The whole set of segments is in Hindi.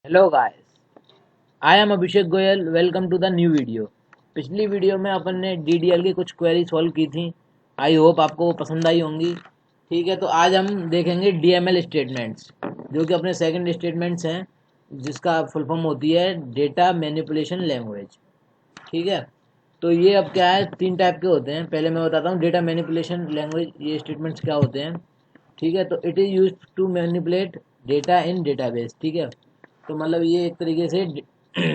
Hello guys, I am Abhishek Goyal. Welcome to the new video. पिछली वीडियो में अपन ने डीडीएल की कुछ क्वेरी सॉल्व की थी। आई होप आपको वो पसंद आई होंगी। ठीक है, तो आज हम देखेंगे डीएमएल स्टेटमेंट्स, जो कि अपने सेकंड स्टेटमेंट्स हैं, जिसका फुल फॉर्म होती है डेटा मैनिपुलेशन लैंग्वेज। ठीक है, तो ये अब क्या है, तीन टाइप के होते हैं। पहले मैं बताता हूँ डेटा मैनिपुलेशन लैंग्वेज, ये स्टेटमेंट्स क्या होते हैं। ठीक है, तो it is use to manipulate data in database. ठीक है, तो मतलब ये एक तरीके से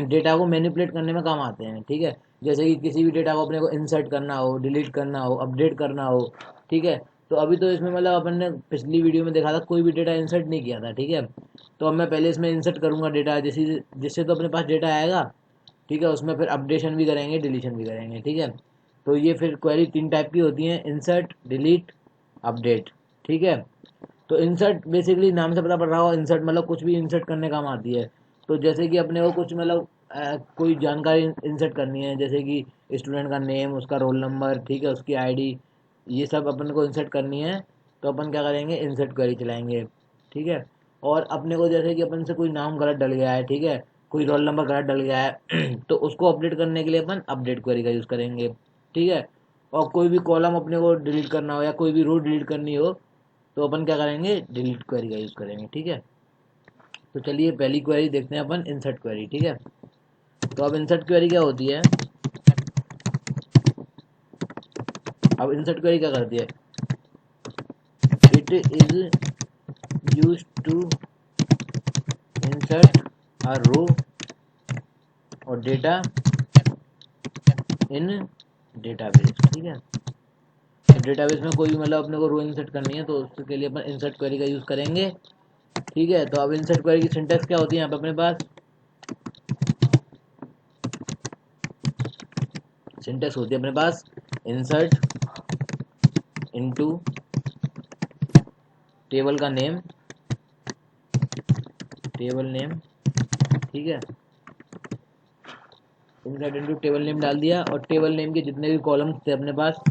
डेटा को मैनिपुलेट करने में काम आते हैं। ठीक है, जैसे कि किसी भी डेटा को अपने को इंसर्ट करना हो, डिलीट करना हो, अपडेट करना हो। ठीक है, तो अभी तो इसमें मतलब अपन ने पिछली वीडियो में देखा था कोई भी डेटा इंसर्ट नहीं किया था। ठीक है, तो अब मैं पहले इसमें इंसर्ट करूँगा डेटा, जिससे जिससे तो अपने पास डेटा आएगा। ठीक है, उसमें फिर अपडेशन भी करेंगे, डिलीशन भी करेंगे। ठीक है, तो ये फिर क्वेरी तीन टाइप की होती हैं: इंसर्ट, डिलीट, अपडेट। ठीक है, तो इंसर्ट बेसिकली नाम से पता पड़ रहा हो, इंसर्ट मतलब कुछ भी इंसर्ट करने काम आती है। तो जैसे कि अपने को कुछ मतलब कोई जानकारी इंसर्ट करनी है, जैसे कि स्टूडेंट का नेम, उसका रोल नंबर, ठीक है, उसकी आईडी, ये सब अपन को इंसर्ट करनी है। तो अपन क्या करेंगे, इंसर्ट क्वेरी चलाएंगे। ठीक है, और अपने को जैसे कि अपन से कोई नाम गलत डल गया है, ठीक है, कोई रोल नंबर गलत डल गया है तो उसको अपडेट करने के लिए अपन अपडेट क्वेरी का यूज़ करेंगे। ठीक है, और कोई भी कॉलम अपने को डिलीट करना हो या कोई भी रो डिलीट करनी हो, तो अपन क्या करेंगे, डिलीट क्वेरी का यूज़ करेंगे। ठीक है, तो चलिए पहली क्वेरी देखते हैं अपन, इंसर्ट क्वेरी। ठीक है, तो अब इंसर्ट क्वेरी क्या होती है। अब इंसर्ट क्वेरी क्या करती है, it is use to insert a row और डेटा इन डेटाबेस। ठीक है, तो डेटाबेस में कोई भी मतलब अपने को रो इंसर्ट करनी है, तो उसके लिए अपन इंसर्ट क्वेरी का यूज़ करेंगे। ठीक है, तो अब इंसर्ट क्वेरी की सिंटेक्स क्या होती है यहाँ पे अपने पास, सिंटेक्स होती है अपने पास इंसर्ट इनटू टेबल का नेम, टेबल नेम। ठीक है, इंसर्ट इनटू टेबल नेम डाल दिया, और टेबल नेम के जितने भी कॉलम्स थे अपने पास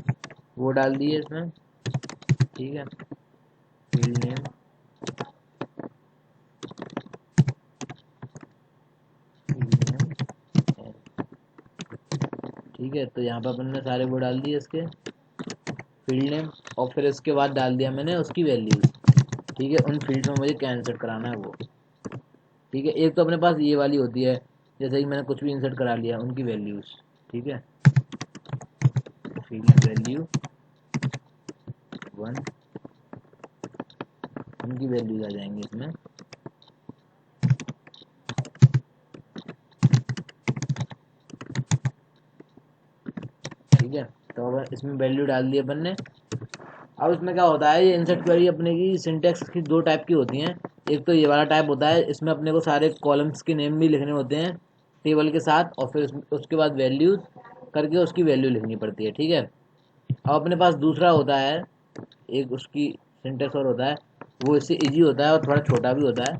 वो डाल दिए इसमें। ठीक है, फील्ड नेम, फील्ड नेम। ठीक है, तो यहाँ पर अपन ने सारे वो डाल दिए इसके फील्ड नेम, और फिर इसके बाद डाल दिया मैंने उसकी वैल्यूज। ठीक है, उन फील्ड में मुझे क्या इंसर्ट कराना है वो। ठीक है, एक तो अपने पास ये वाली होती है, जैसे कि मैंने कुछ भी इंसर्ट करा लिया, उनकी वैल्यूज। ठीक है, फील्ड वैल्यू 1, उनकी वैल्यूज आ जाएंगी इसमें। ठीक है, तो अब इसमें वैल्यू डाल दी अपन ने। अब इसमें क्या होता है, ये इंसर्ट क्वेरी अपने की सिंटेक्स की दो टाइप की होती हैं। एक तो ये वाला टाइप होता है, इसमें अपने को सारे कॉलम्स के नेम भी लिखने होते हैं टेबल के साथ, और फिर उसके बाद वैल्यूज करके उसकी वैल्यू लिखनी पड़ती है। ठीक है, अब अपने पास दूसरा होता है, एक उसकी सिंटेक्स और होता है, वो इससे इजी होता है और थोड़ा छोटा भी होता है।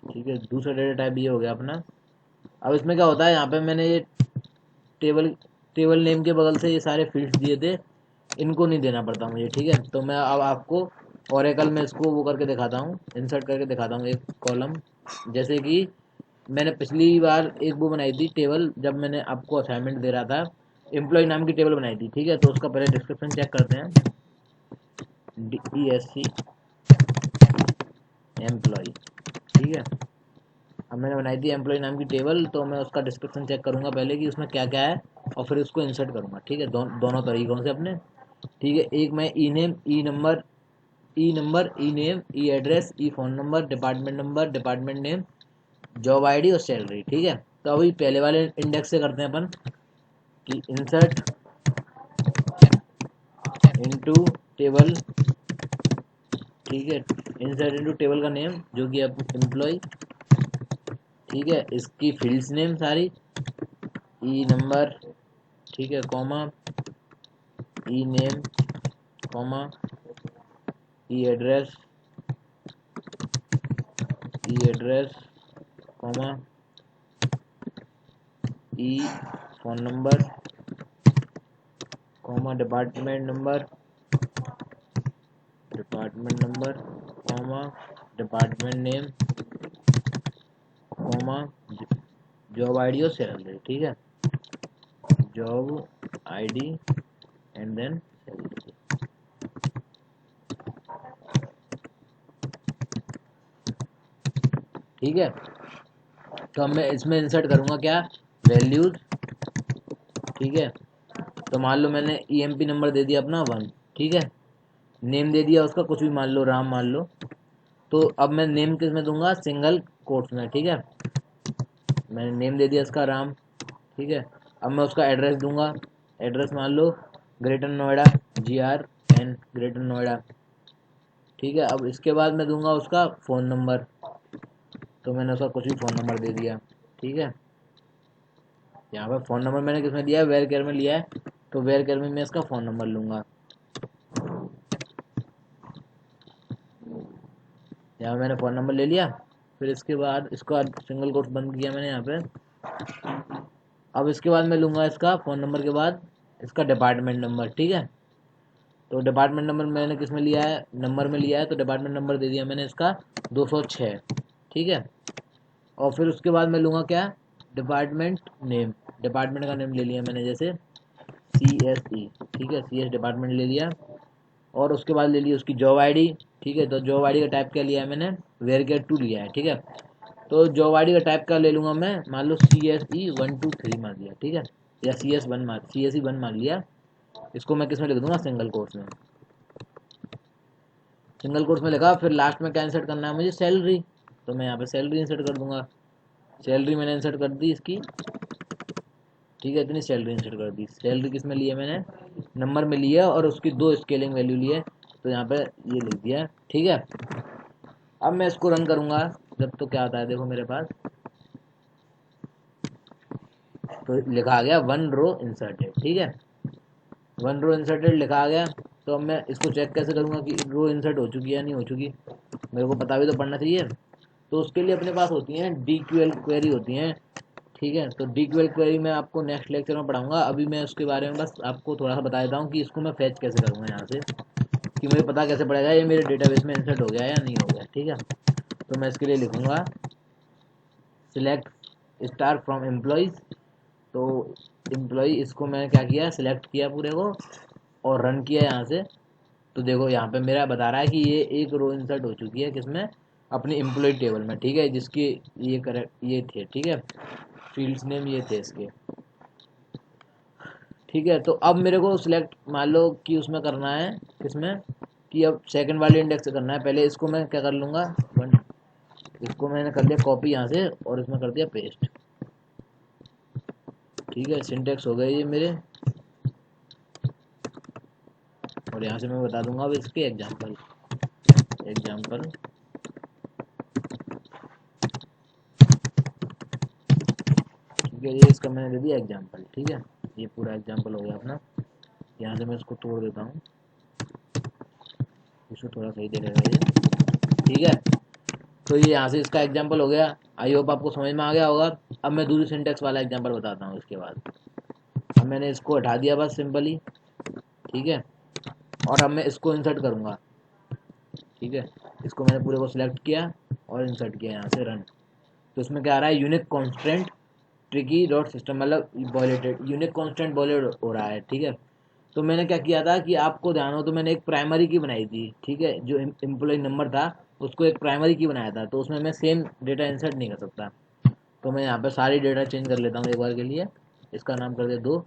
ठीक है, दूसरा डेटा टाइप ये हो गया अपना। अब इसमें क्या होता है, यहाँ पे मैंने ये टेबल टेबल नेम के बगल से ये सारे फील्ड्स दिए थे, इनको नहीं देना पड़ता मुझे। ठीक है, तो मैं अब आपको ओरेकल में इसको वो करके दिखाता हूँ, इंसर्ट करके दिखाता हूँ एक कॉलम। जैसे कि मैंने पिछली बार एक वो बनाई थी टेबल, जब मैंने आपको असाइनमेंट दे रहा था, एम्प्लॉय नाम की टेबल बनाई थी। ठीक है, तो उसका पहले डिस्क्रिप्शन चेक करते हैं, DESC एम्प्लॉय। ठीक है, अब मैंने बनाई थी एम्प्लॉय नाम की टेबल, तो मैं उसका डिस्क्रिप्शन चेक करूंगा पहले कि उसमें क्या क्या है, और फिर उसको इंसर्ट करूंगा। ठीक है, दोनों तरीकों से अपने। ठीक है, एक मैं E name, E number, E name, E address, E phone number, department name, job ID और सैलरी। ठीक है, तो अभी पहले वाले इंडेक्स से करते हैं अपन कि इंसर्ट इनटू टेबल। ठीक है, इंसर्ट इनटू टेबल का नेम जो कि अब एम्प्लॉय। ठीक है, इसकी फील्ड्स नेम सारी, ई नंबर, ठीक है, comma, E name, comma, E address, comma, E phone number, comma, department department number comma department name comma job ID और सैलरी, ठीक है, job ID and then salary. ठीक है, तो अब मैं इसमें इंसर्ट करूँगा क्या, वैल्यूज। ठीक है, तो मान लो मैंने ईएमपी नंबर दे दिया अपना 1, ठीक है, नेम दे दिया उसका कुछ भी, मान लो राम मान लो। तो अब मैं नेम किस में दूंगा, सिंगल कोट्स में, ठीक है, मैंने नेम दे दिया इसका राम। ठीक है, अब मैं उसका एड्रेस दूंगा, एड्रेस मान लो greater Noida, GRN greater Noida. ठीक है, अब इसके बाद मैं दूंगा उसका फ़ोन नंबर, तो मैंने उसका कुछ भी फ़ोन नंबर दे दिया। ठीक है, यहाँ पर फ़ोन नंबर मैंने किस में दिया है, वेयर केयर में लिया है, तो वेयर केयर में मैं इसका फ़ोन नंबर लूँगा। यहाँ मैंने फ़ोन नंबर ले लिया, फिर इसके बाद इसका सिंगल कोट्स बंद किया मैंने यहाँ पे। अब इसके बाद मैं लूँगा इसका फ़ोन नंबर के बाद इसका डिपार्टमेंट नंबर। ठीक है, तो डिपार्टमेंट नंबर मैंने किस में लिया है, नंबर में लिया है, तो डिपार्टमेंट नंबर दे दिया मैंने इसका 206। ठीक है, और फिर उसके बाद मैं लूँगा क्या, डिपार्टमेंट नेम, डिपार्टमेंट का नेम ले लिया मैंने, जैसे CSE। ठीक है, CS डिपार्टमेंट ले लिया, और उसके बाद ले लिया उसकी जॉब आईडी। ठीक है, तो जॉब आईडी का टाइप क्या लिया है मैंने, वेयर केयर 2 लिया है। ठीक है, तो जॉब आईडी का टाइप क्या ले लूँगा मैं, मान लो CSE 123 मान लिया। ठीक है, या CSE 1 मान लिया। इसको मैं किस में लिख दूंगा, सिंगल कोर्स में, सिंगल कोर्स में लिखा। फिर लास्ट में क्या इंसर्ट करना है मुझे, सैलरी, तो मैं यहाँ पे सैलरी इंसर्ट कर दूंगा। सैलरी मैंने इंसर्ट कर दी इसकी। ठीक है, इतनी सैलरी इंसर्ट कर दी। सैलरी किस में ली है मैंने, नंबर में लिया, और उसकी 2 स्केलिंग वैल्यू ली है, तो यहाँ पे ये लिख दिया। ठीक है, अब मैं इसको रन करूँगा जब, तो क्या आता है देखो मेरे पास, तो लिखा आ गया 1 रो इंसर्टेड। ठीक है, 1 रो इंसर्टेड लिखा आ गया। तो अब मैं इसको चेक कैसे करूँगा कि रो इंसर्ट हो चुकी है या नहीं हो चुकी, मेरे को पता भी तो पड़ना चाहिए। तो उसके लिए अपने पास होती हैं DQL क्वेरी होती हैं। ठीक है, तो DQL क्वेरी मैं आपको नेक्स्ट लेक्चर में पढ़ाऊंगा। अभी मैं उसके बारे में बस आपको थोड़ा सा बता देता हूँ कि इसको मैं फैच कैसे करूँगा यहाँ से, कि मुझे पता कैसे पड़ेगा ये मेरे डेटाबेस में इंसर्ट हो गया या नहीं हो गया। ठीक है, तो मैं इसके लिए लिखूँगा सिलेक्ट स्टार फ्रॉम एम्प्लॉयज़। तो एम्प्लॉय, इसको मैंने क्या किया, सिलेक्ट किया पूरे को और रन किया यहाँ से। तो देखो यहाँ पे मेरा बता रहा है कि ये एक रो इंसर्ट हो चुकी है किसमें, अपनी एम्प्लॉय टेबल में। ठीक है, जिसकी ये करेक्ट ये थे। ठीक है, फील्ड्स नेम ये थे इसके। ठीक है, तो अब मेरे को सिलेक्ट मान लो कि उसमें करना है किसमें, कि अब सेकंड वाले इंडेक्स से करना है। पहले इसको मैं क्या कर लूँगा, इसको मैंने कर लिया कॉपी यहाँ से और इसमें कर दिया पेस्ट। ठीक है, सिंटेक्स हो गए ये मेरे, और यहाँ से मैं बता दूंगा अब इसके एग्जाम्पल। ठीक है, ये इसका मैंने दे दिया एग्जाम्पल। ठीक है, ये पूरा एग्जाम्पल हो गया अपना। यहाँ से मैं इसको तोड़ देता हूँ, इसको थोड़ा सही देखेगा ये। ठीक है, तो ये यहाँ से इसका एग्जाम्पल हो गया। आई होप आपको समझ में आ गया होगा। अब मैं दूसरी सिंटेक्स वाला एग्जाम्पल बताता हूँ इसके बाद। अब मैंने इसको हटा दिया बस सिंपली। ठीक है, और अब मैं इसको इंसर्ट करूँगा। ठीक है, इसको मैंने पूरे को सिलेक्ट किया और इंसर्ट किया यहाँ से, रन। तो इसमें क्या आ रहा है, unique constant tricky dot system, मतलब वॉलेटेड, यूनिक कॉन्स्टेंट वॉलेट हो रहा है। ठीक है, तो मैंने क्या किया था कि आपको ध्यान हो तो मैंने एक प्राइमरी की बनाई थी। ठीक है, जो एम्प्लॉय नंबर था उसको एक प्राइमरी की बनाया था, तो उसमें मैं सेम डेटा इंसर्ट नहीं कर सकता। तो मैं यहाँ पर सारी डेटा चेंज कर लेता हूँ एक बार के लिए। इसका नाम कर दिया 2,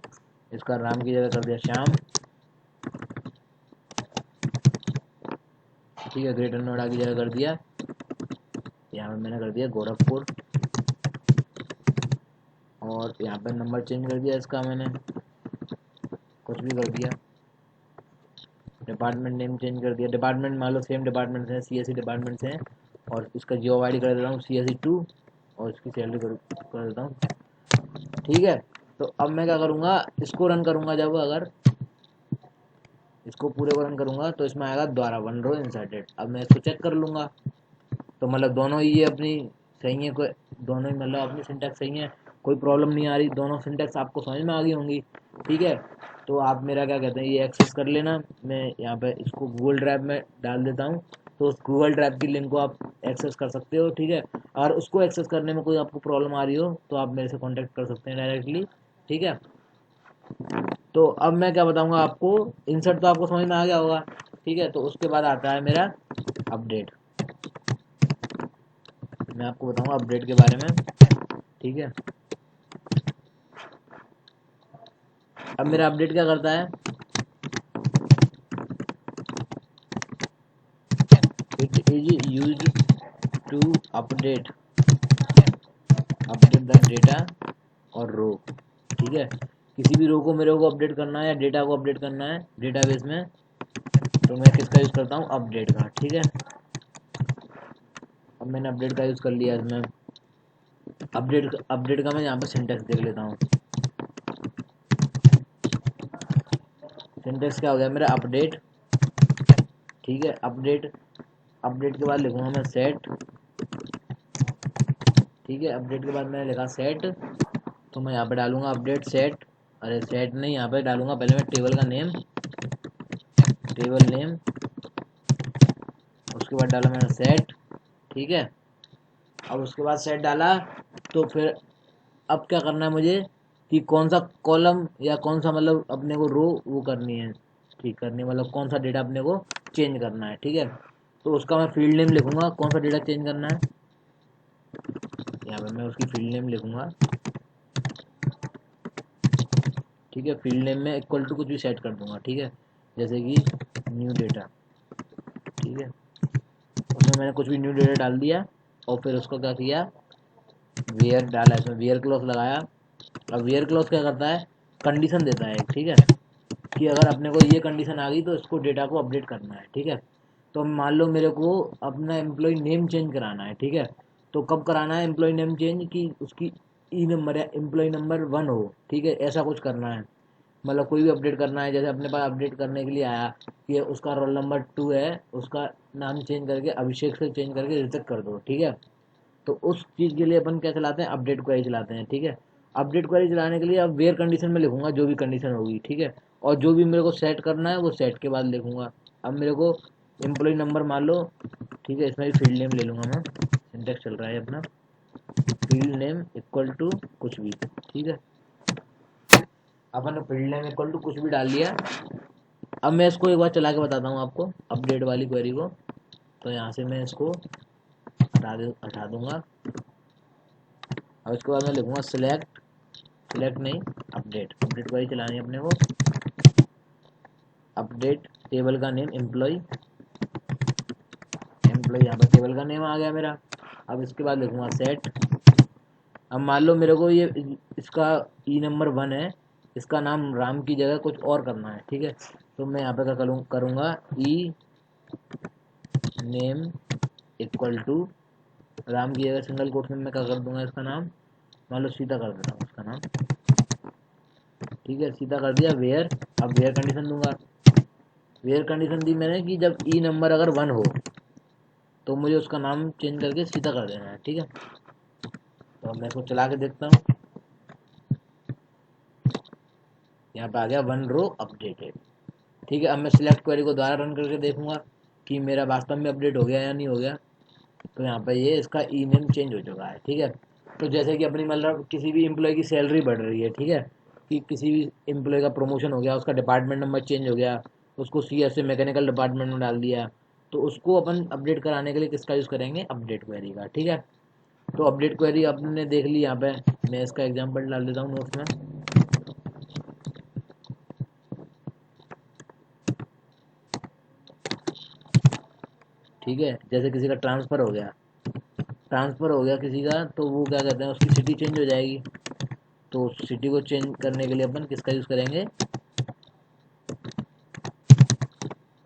इसका राम की जगह कर दिया श्याम। ठीक है, ग्रेटर नोएडा की जगह कर दिया, यहाँ पे मैंने कर दिया गोरखपुर, और यहाँ पे नंबर चेंज कर दिया इसका मैंने, कुछ भी कर दिया। डिपार्टमेंट नेम चेंज कर दिया, डिपार्टमेंट मान लो सेम डिपार्टमेंट हैं, CSE डिपार्टमेंट हैं, और इसका जॉब आईडी कर देता हूँ CSE 2, और इसकी सैलरी कर देता हूँ। ठीक है, तो अब मैं क्या करूँगा, इसको रन करूँगा जब, अगर इसको पूरे को रन करूँगा तो इसमें आएगा द्वारा 1 रो इंसर्टेड। अब मैं इसको चेक कर लूँगा, तो मतलब दोनों ही ये अपनी सही है, कोई दोनों ही मतलब अपनी सिंटैक्स सही है, कोई प्रॉब्लम नहीं आ रही, दोनों सिंटेक्स आपको समझ में आ गई होंगी। ठीक है, तो आप मेरा क्या कहते हैं ये एक्सेस कर लेना। मैं यहाँ पे इसको गूगल ड्राइव में डाल देता हूँ, तो उस गूगल ड्राइव की लिंक को आप एक्सेस कर सकते हो। ठीक है, और उसको एक्सेस करने में कोई आपको प्रॉब्लम आ रही हो तो आप मेरे से कॉन्टैक्ट कर सकते हैं डायरेक्टली। ठीक है, तो अब मैं क्या बताऊँगा आपको, इंसर्ट तो आपको समझ में आ गया होगा। ठीक है, तो उसके बाद आता है मेरा अपडेट। मैं आपको बताऊँगा अपडेट के बारे में। ठीक है, अब मेरा अपडेट क्या करता है, it is used to update the data और रो। ठीक है, किसी भी रो को मेरे को अपडेट करना है या डेटा को अपडेट करना है डेटाबेस में, तो मैं किसका यूज़ करता हूँ, अपडेट का। ठीक है, अब मैंने अपडेट का यूज़ कर लिया। मैं अपडेट का मैं यहाँ पर सिंटेक्स देख लेता हूँ। सिंटेक्स क्या हो गया मेरा, अपडेट। ठीक है, अपडेट के बाद लिखूंगा मैं सेट। ठीक है, अपडेट के बाद मैंने लिखा सेट, तो मैं यहाँ पे डालूंगा अपडेट सेट। अरे सेट नहीं, यहाँ पे डालूंगा पहले मैं टेबल का नेम, टेबल नेम, उसके बाद डाला मैंने सेट। ठीक है, अब उसके बाद सेट डाला, तो फिर अब क्या करना है मुझे कि कौन सा कॉलम या कौन सा मतलब अपने को रो वो करनी है, ठीक करनी है, मतलब कौन सा डेटा अपने को चेंज करना है। ठीक है, तो उसका मैं फील्ड नेम लिखूंगा, कौन सा डेटा चेंज करना है, यहाँ पे मैं उसकी फील्ड नेम लिखूंगा। ठीक है, फील्ड नेम में इक्वल टू कुछ भी सेट कर दूंगा। ठीक है, जैसे कि न्यू डेटा। ठीक है, उसमें मैंने कुछ भी न्यू डेटा डाल दिया और फिर उसको क्या किया, वेयर डाला, इसमें वेयर क्लॉज लगाया। अब वेयर क्लॉज क्या करता है, कंडीशन देता है। ठीक है, कि अगर अपने को ये कंडीशन आ गई तो इसको डेटा को अपडेट करना है। ठीक है, तो मान लो मेरे को अपना एम्प्लॉय नेम चेंज कराना है। ठीक है, तो कब कराना है एम्प्लॉय नेम चेंज, कि उसकी ई नंबर या एम्प्लॉय नंबर 1 हो। ठीक है, ऐसा कुछ करना है, मतलब कोई भी अपडेट करना है। जैसे अपने पास अपडेट करने के लिए आया कि उसका रोल नंबर 2 है, उसका नाम चेंज करके अभिषेक से चेंज करके ऋतिक कर दो। ठीक है, तो उस चीज़ के लिए अपन क्या चलाते हैं, अपडेट क्वेरी चलाते हैं। ठीक है, अपडेट क्वेरी चलाने के लिए अब वेयर कंडीशन में लिखूंगा जो भी कंडीशन होगी। ठीक है, और जो भी मेरे को सेट करना है वो सेट के बाद लिखूंगा। अब मेरे को एम्प्लॉय नंबर मान लो, ठीक है, इसमें भी फील्ड नेम ले लूँगा मैं, सिंटेक्स चल रहा है अपना, फील्ड नेम इक्वल टू कुछ भी। ठीक है, अपन ने फील्ड नेम इक्वल टू कुछ भी डाल दिया। अब मैं इसको एक बार चला के बताता हूँ आपको अपडेट वाली क्वेरी को। तो यहाँ से मैं इसको हटा दूंगा। अब इसके बाद मैं लिखूंगा सिलेक्ट, सिलेक्ट नहीं, अपडेट क्वेरी चलानी है अपने को। अपडेट टेबल का नेम एम्प्लॉय, यहाँ पर टेबल का नेम आ गया मेरा। अब इसके बाद लिखूंगा सेट। अब मान लो मेरे को ये इसका ई नंबर 1 है, इसका नाम राम की जगह कुछ और करना है। ठीक है, तो मैं यहाँ पे क्या करूँगा, ई नेम इक्वल टू राम की जगह सिंगल कोट में मैं क्या कर दूंगा, इसका नाम मान लो सीता कर देता हूँ इसका नाम। ठीक है, सीता कर दिया वेयर। अब वेयर कंडीशन दूंगा, वेयर कंडीशन दी मैंने कि जब ई नंबर अगर 1 हो तो मुझे उसका नाम चेंज करके सीता कर देना है। ठीक है, तो मैं इसको चला के देखता हूँ, यहाँ पे आ गया 1 रो अपडेटेड। ठीक है, अब मैं सिलेक्ट क्वेरी को दोबारा रन करके देखूंगा कि मेरा वास्तव में अपडेट हो गया या नहीं हो गया। तो यहाँ पे ये इसका ई नेम चेंज हो चुका है। ठीक है, तो जैसे कि अपनी मतलब किसी भी एम्प्लॉय की सैलरी बढ़ रही है। ठीक है, कि किसी भी एम्प्लॉय का प्रमोशन हो गया, उसका डिपार्टमेंट नंबर चेंज हो गया, उसको सी एस से मैकेनिकल डिपार्टमेंट में डाल दिया, तो उसको अपन अपडेट कराने के लिए किसका यूज़ करेंगे, अपडेट क्वेरी का। ठीक है, तो अपडेट क्वेरी आपने देख ली। यहाँ पे मैं इसका एग्जाम्पल डाल देता हूँ नोट्स में। ठीक है, जैसे किसी का ट्रांसफ़र हो गया किसी का, तो वो क्या कहते हैं, उसकी सिटी चेंज हो जाएगी। तो सिटी को चेंज करने के लिए अपन किसका यूज़ करेंगे,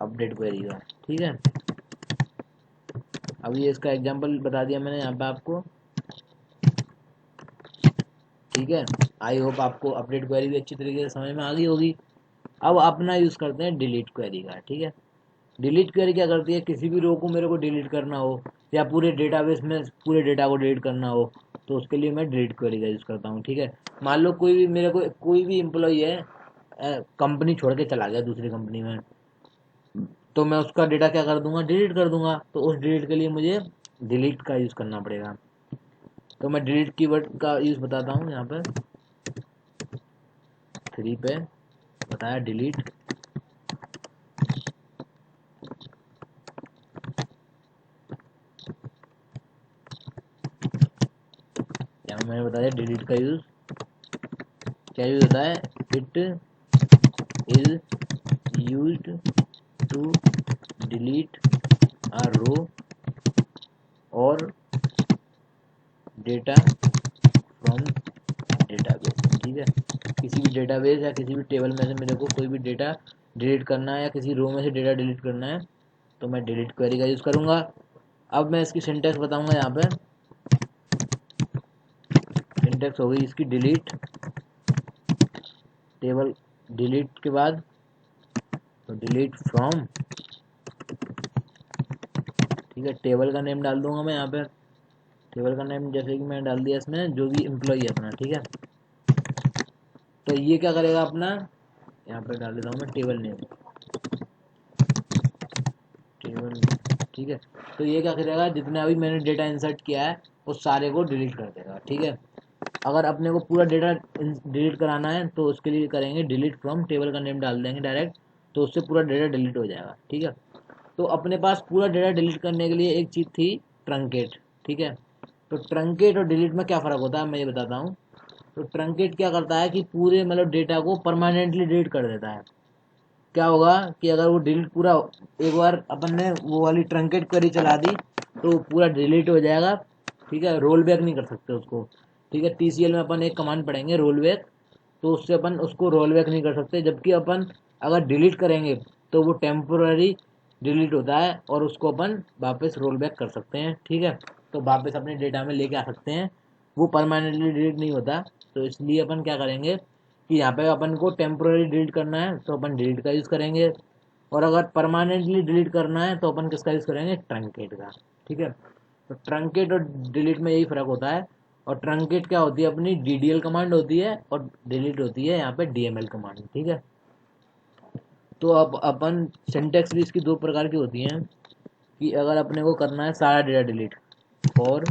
अपडेट क्वेरी का। ठीक है, अब ये इसका एग्जांपल बता दिया मैंने यहाँ पे आपको। ठीक है, आई होप आपको अपडेट क्वेरी भी अच्छी तरीके से समझ में आ गई होगी। अब अपना यूज़ करते हैं डिलीट क्वेरी का। ठीक है, डिलीट क्वेरी क्या करती है, किसी भी रो को मेरे को डिलीट करना हो या पूरे डेटाबेस में पूरे डेटा को डिलीट करना हो, तो उसके लिए मैं डिलीट क्वेरी का यूज़ करता हूँ। ठीक है, मान लो कोई भी एम्प्लॉई है, कंपनी छोड़ के चला गया दूसरी कंपनी में, तो मैं उसका डेटा क्या कर दूंगा, डिलीट कर दूंगा। तो उस डिलीट के लिए मुझे डिलीट का यूज़ करना पड़ेगा। तो मैं डिलीट कीवर्ड का यूज़ बताता हूँ यहाँ पर 3 पे बताया डिलीट। यहाँ मैंने बताया डिलीट का यूज़ क्या यूज़ होता है, it is used to delete a row और डेटा फ्रॉम डेटाबेस। ठीक है, किसी भी डेटाबेस या किसी भी टेबल में से मेरे को कोई भी डेटा डिलीट करना है या किसी रो में से डेटा डिलीट करना है, तो मैं डिलीट क्वेरी का यूज़ करूँगा। अब मैं इसकी सिंटैक्स बताऊँगा। यहाँ पे सिंटैक्स हो गई इसकी डिलीट, टेबल डिलीट के बाद तो डिलीट फ्रॉम, ठीक है, टेबल का नेम डाल दूंगा मैं यहाँ पे। टेबल का नेम जैसे कि मैंने डाल दिया इसमें जो भी एम्प्लॉई है अपना। ठीक है, तो ये क्या करेगा अपना, यहाँ पे डाल देता हूँ मैं टेबल नेम, टेबल। ठीक है, तो ये क्या करेगा, जितना अभी मैंने डेटा इंसर्ट किया है उस सारे को डिलीट कर देगा। ठीक है, अगर अपने को पूरा डेटा डिलीट कराना है तो उसके लिए करेंगे डिलीट फ्रॉम, टेबल का नेम डाल देंगे डायरेक्ट, तो उससे पूरा डेटा डिलीट हो जाएगा। ठीक है, तो अपने पास पूरा डेटा डिलीट करने के लिए एक चीज़ थी ट्रंकेट। ठीक है, तो ट्रंकेट और डिलीट में क्या फ़र्क होता है मैं ये बताता हूँ। तो ट्रंकेट क्या करता है कि पूरे मतलब डेटा को परमानेंटली डिलीट कर देता है। क्या होगा कि अगर वो डिलीट पूरा, एक बार अपन ने वो वाली ट्रंकेट क्वेरी चला दी तो पूरा डिलीट हो जाएगा। ठीक है, रोल बैक नहीं कर सकते उसको। ठीक है, टीसीएल में अपन एक कमांड पढ़ेंगे रोल बैक, तो उससे अपन उसको रोल बैक नहीं कर सकते। जबकि अपन अगर डिलीट करेंगे तो वो टेम्पोररी डिलीट होता है और उसको अपन वापस रोल बैक कर सकते हैं। ठीक है, तो वापस अपने डेटा में लेके आ सकते हैं, वो परमानेंटली डिलीट नहीं होता। तो इसलिए अपन क्या करेंगे कि यहाँ पे अपन को टेम्पोररी डिलीट करना है तो अपन डिलीट का यूज़ करेंगे, और अगर परमानेंटली डिलीट करना है तो अपन किसका यूज़ करेंगे, ट्रंकेट का। ठीक है, तो ट्रंकेट और डिलीट में यही फ़र्क होता है। और ट्रंकेट क्या होती है, अपनी डीडीएल कमांड होती है, और डिलीट होती है यहाँ पे डीएमएल कमांड। ठीक है, तो अब अपन सिंटेक्स भी इसकी दो प्रकार की होती हैं कि अगर अपने को करना है सारा डेटा डिलीट, और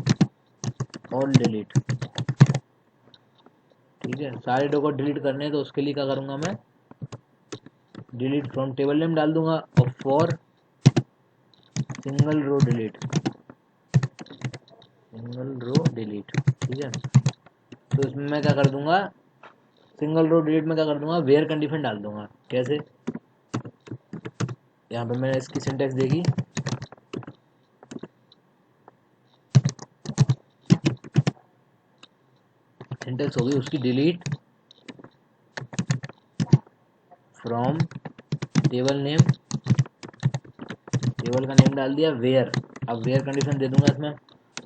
ऑल डिलीट। ठीक है, सारे डेटा को डिलीट करने हैं तो उसके लिए क्या करूँगा मैं, डिलीट फ्रॉम टेबल नेम डाल दूंगा, और for single row delete, single row delete. ठीक है, तो इसमें मैं क्या कर दूंगा, सिंगल रो डिलीट में क्या कर दूंगा, वेयर कंडीशन डाल दूंगा। कैसे, यहाँ पे मैंने इसकी सिंटेक्स देखी, सिंटेक्स होगी उसकी delete from table name, table का नेम डाल दिया वेयर। अब वेयर कंडीशन दे दूंगा इसमें,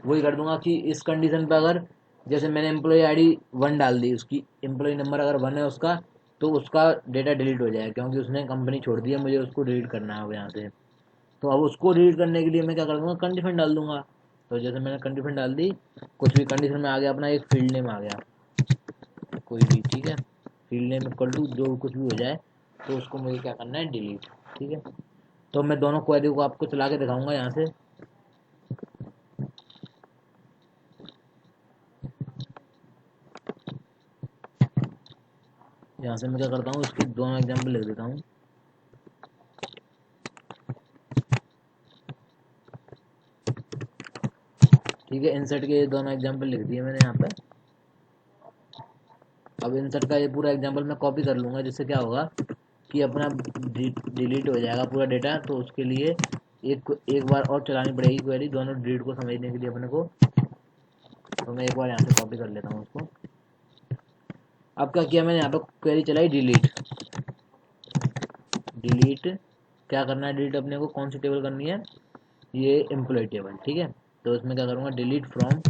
वही कर दूंगा कि इस कंडीशन पे अगर, जैसे मैंने एम्प्लॉय आईडी 1 डाल दी, उसकी एम्प्लॉय नंबर अगर 1 है उसका, तो उसका डेटा डिलीट हो जाएगा क्योंकि उसने कंपनी छोड़ दी है, मुझे उसको डिलीट करना है यहाँ से। तो अब उसको डिलीट करने के लिए मैं क्या कर दूंगा, कंडीशन डाल दूंगा। तो जैसे मैंने कंडीशन डाल दी, कुछ भी कंडीशन में आ गया अपना एक फील्ड नेम आ गया कोई भी। ठीक है, फील्ड नेम इक्वल टू जो कुछ भी हो जाए, तो उसको मुझे क्या करना है, डिलीट। ठीक है, तो मैं दोनों क्वेरी को आपको चला के दिखाऊंगा यहाँ से। यहाँ से मैं क्या करता हूँ, इसके दोनों एग्जाम्पल लिख देता हूँ। ठीक है, इंसर्ट के दोनों एग्जाम्पल लिख दिए मैंने यहाँ पे। अब इंसर्ट का ये पूरा एग्जाम्पल मैं कॉपी कर लूँगा, जिससे क्या होगा कि अपना डिलीट हो जाएगा पूरा डेटा। तो उसके लिए एक बार और चलानी पड़ेगी क्वेरी दोनों डिलीट को समझने के लिए अपने को। तो मैं एक बार यहाँ से कॉपी कर लेता हूँ उसको। अब क्या किया मैंने, यहाँ पे क्वेरी चलाई डिलीट, डिलीट क्या करना है, डिलीट अपने को कौन सी टेबल करनी है, ये एम्प्लॉय टेबल। ठीक है, तो इसमें क्या करूँगा, डिलीट फ्रॉम,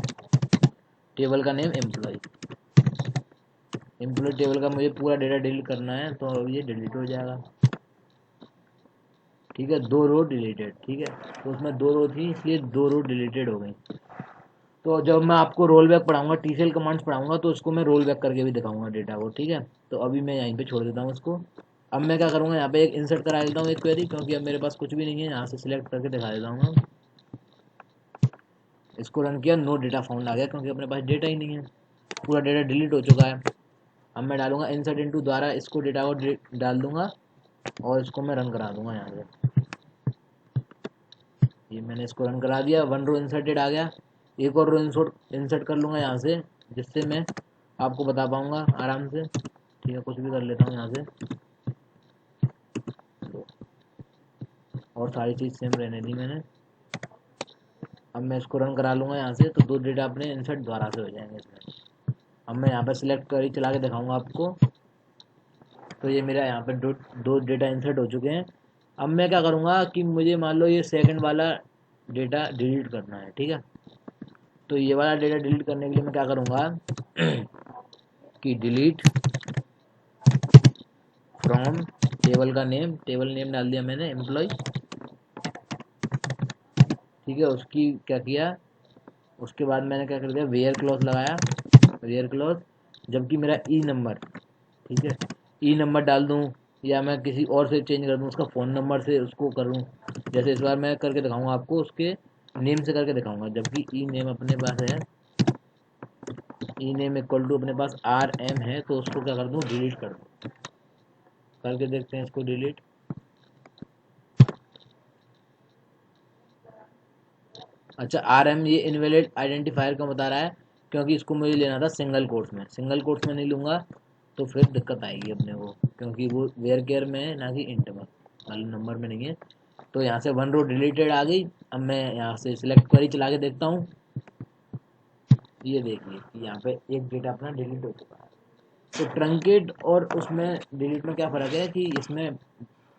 टेबल का नेम एम्प्लॉय, एम्प्लॉय टेबल का मुझे पूरा डेटा डिलीट करना है, तो अब ये डिलीट हो जाएगा। ठीक है, 2 रो डिलीटेड। ठीक है, तो उसमें 2 रो थी इसलिए 2 रो डिलीटेड हो गई। तो जब मैं आपको रोल बैक पढ़ाऊंगा, TCL कमांड्स पढ़ाऊंगा, तो उसको मैं रोल बैक करके भी दिखाऊंगा डेटा को, ठीक है। तो अभी मैं यहीं पे छोड़ देता हूँ इसको। अब मैं क्या करूँगा, यहाँ पे एक इंसर्ट करा देता हूँ एक क्वेरी, क्योंकि अब मेरे पास कुछ भी नहीं है। यहाँ से सिलेक्ट करके दिखा देता हूँ मैं। इसको रन किया, नो डेटा फाउंड आ गया, क्योंकि अपने पास डेटा ही नहीं है, पूरा डेटा डिलीट हो चुका है। अब मैं डालूंगा इंसर्ट इनटू द्वारा, इसको डेटा को डाल दूंगा और इसको मैं रन करा दूंगा यहाँ से। ये मैंने इसको रन करा दिया, 1 रो इंसर्टेड आ गया। एक और रो इंसर्ट कर लूँगा यहाँ से, जिससे मैं आपको बता पाऊँगा आराम से। ठीक है, कुछ भी कर लेता हूँ यहाँ से, और सारी चीज़ सेम रहने दी मैंने। अब मैं इसको रन करा लूँगा यहाँ से, तो 2 डेटा अपने इंसर्ट द्वारा से हो जाएंगे इसमें। अब मैं यहाँ पर सिलेक्ट कर चला के दिखाऊँगा आपको। तो ये मेरा यहाँ पे दो डेटा इंसर्ट हो चुके हैं। अब मैं क्या करूँगा कि मुझे मान लो ये सेकंड वाला डेटा डिलीट करना है, ठीक है। तो ये वाला डेटा डिलीट करने के लिए मैं क्या करूँगा कि डिलीट फ्रॉम टेबल का नेम, टेबल नेम डाल दिया मैंने एम्प्लॉय, ठीक है। उसकी क्या किया, उसके बाद मैंने क्या कर दिया, वेयर क्लॉज लगाया, वेयर क्लॉज, जबकि मेरा ई नंबर, ठीक है, ई नंबर डाल दूँ या मैं किसी और से चेंज कर दूँ, उसका फ़ोन नंबर से उसको करूँ। जैसे इस बार मैं करके दिखाऊंगा आपको, उसके नेम से करके दिखाऊंगा, जबकि ई नेम अपने पास है, ई नेम इक्वल टू अपने पास RM है, तो उसको क्या कर दूँ, डिलीट कर दूँ। करके देखते हैं इसको डिलीट। अच्छा, RM ये इनवैलिड आइडेंटिफायर का बता रहा है, क्योंकि इसको मुझे लेना था सिंगल कोट्स में। सिंगल कोट्स में नहीं लूँगा तो फिर दिक्कत आएगी अपने को, क्योंकि वो वेयर केयर में है ना कि इंट में, वाले नंबर में नहीं है। तो यहाँ से 1 रो डिलीटेड आ गई। अब मैं यहाँ से सिलेक्ट क्वेरी चला के देखता हूँ, ये देखिए कि यहाँ पे एक डेटा अपना डिलीट हो चुका है। तो ट्रंकेट और उसमें डिलीट में क्या फ़र्क है कि इसमें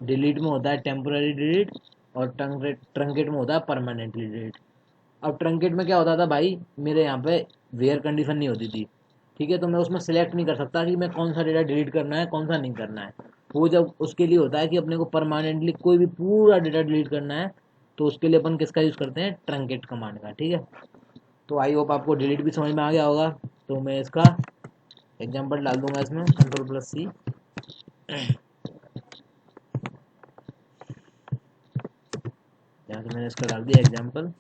डिलीट में होता है टेम्पोररी डिलीट, और ट्रंकेट में होता है परमानेंटली डिलीट। अब ट्रंकेट में क्या होता था भाई, मेरे यहाँ पे वेयर कंडीशन नहीं होती थी, ठीक है। तो मैं उसमें सेलेक्ट नहीं कर सकता कि मैं कौन सा डेटा डिलीट करना है, कौन सा नहीं करना है। वो जब उसके लिए होता है कि अपने को परमानेंटली कोई भी पूरा डेटा डिलीट करना है, तो उसके लिए अपन किसका यूज़ करते हैं, ट्रंकेट कमांड का, ठीक है। तो आई होप आपको डिलीट भी समझ में आ गया होगा। तो मैं इसका एग्जाम्पल डाल दूंगा इसमें, Ctrl+C। यहाँ से मैंने इसका डाल दिया एग्जाम्पल।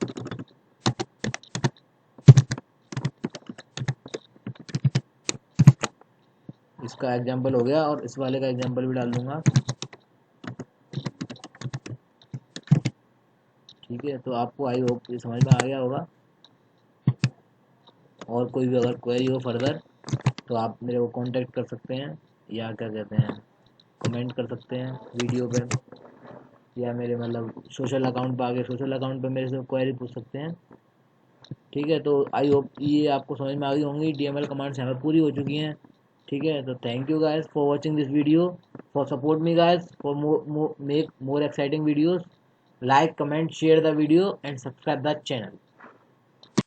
इसका एग्जाम्पल हो गया, और इस वाले का एग्जाम्पल भी डाल दूंगा, ठीक है। तो आपको आई होप ये समझ में आ गया होगा। और कोई भी अगर क्वेरी हो फर्दर, तो आप मेरे को कांटेक्ट कर सकते हैं, या क्या कहते हैं, कमेंट कर सकते हैं वीडियो पे, या मेरे मतलब सोशल अकाउंट पे आके सोशल अकाउंट पे मेरे से क्वेरी पूछ सकते हैं, ठीक है। तो आई होप ये आपको समझ में आ गई होंगी। DML कमांड्स यहाँ पर पूरी हो चुकी हैं, ठीक है। तो thank you guys for watching this video, for support me guys, for make more exciting videos. Like, comment, share the video and subscribe the channel.